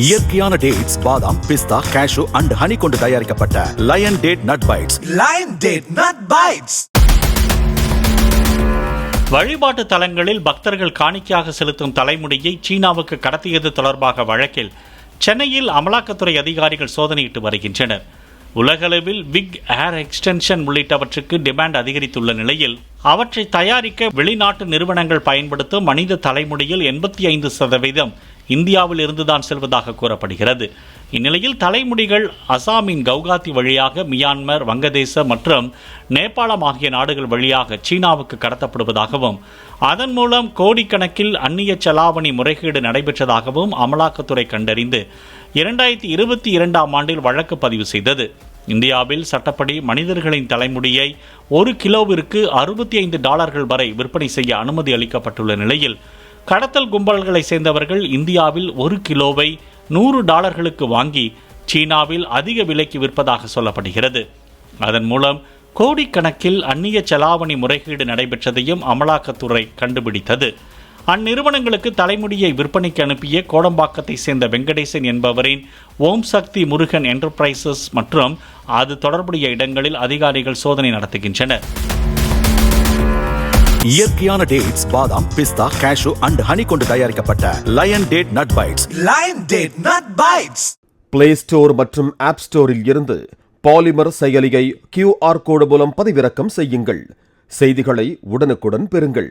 இயற்கையான டேட்ஸ், பாதாம், பிஸ்தா, cash and honey கொண்டு தயாரிக்கப்பட்ட lion date nut bites. Lion date nut bites. வழிபாட்டு தலங்களில் பக்தர்கள் காணிக்கையாக செலுத்தும் தலைமுடியை சீனாவுக்கு கடத்தியது தொடர்பாக வழக்கில் சென்னையில் அமலாக்கத்துறை அதிகாரிகள் சோதனையிட்டு வருகின்றனர். உலகளவில் விக், ஹேர் எக்ஸ்டென்ஷன் உள்ளிட்டவற்றுக்கு டிமாண்ட் அதிகரித்துள்ள நிலையில் அவற்றை தயாரிக்க வெளிநாட்டு நிறுவனங்கள் பயன்படுத்தும் மனித தலைமுடியில் 85% இந்தியாவில் இருந்துதான் செல்வதாக கூறப்படுகிறது. இந்நிலையில் தலைமுடிகள் அசாமின் கவுகாத்தி வழியாக மியான்மர், வங்கதேசம் மற்றும் நேபாளம் ஆகிய நாடுகள் வழியாக சீனாவுக்கு கடத்தப்படுவதாகவும் அதன் மூலம் கோடிக்கணக்கில் அந்நிய செலாவணி முறைகேடு நடைபெற்றதாகவும் அமலாக்கத்துறை கண்டறிந்து 2022ஆம் ஆண்டில் வழக்கு பதிவு செய்தது. இந்தியாவில் சட்டப்படி மனிதர்களின் தலைமுடியை 1 கிலோவிற்கு $65 வரை விற்பனை செய்ய அனுமதி அளிக்கப்பட்டுள்ள நிலையில் கடத்தல் கும்பல்களை சேர்ந்தவர்கள் இந்தியாவில் 1 கிலோவை $100 வாங்கி சீனாவில் அதிக விலைக்கு விற்பதாக சொல்லப்படுகிறது. அதன் மூலம் கோடிக்கணக்கில் அந்நிய செலாவணி முறைகேடு நடைபெற்றதையும் அமலாக்கத்துறை கண்டுபிடித்தது. அந்நிறுவனங்களுக்கு தலைமுடியை விற்பனைக்கு அனுப்பிய கோடம்பாக்கத்தை சேர்ந்த வெங்கடேசன் என்பவரின் ஓம் சக்தி முருகன் என்டர்பிரைசஸ் மற்றும் அது தொடர்புடைய இடங்களில் அதிகாரிகள் சோதனை நடத்துகின்றனர். இயற்கையான டேட்ஸ், பாதாம், பிஸ்தா, கேஷு அண்ட் ஹனி கொண்டு தயாரிக்கப்பட்ட lion date nut bites. Lion date nut bites. Play store மற்றும் ஆப் ஸ்டோரில் இருந்து பாலிமர் செயலியை QR கோடு மூலம் பதிவிறக்கம் செய்யுங்கள். செய்திகளை உடனுக்குடன் பெறுங்கள்.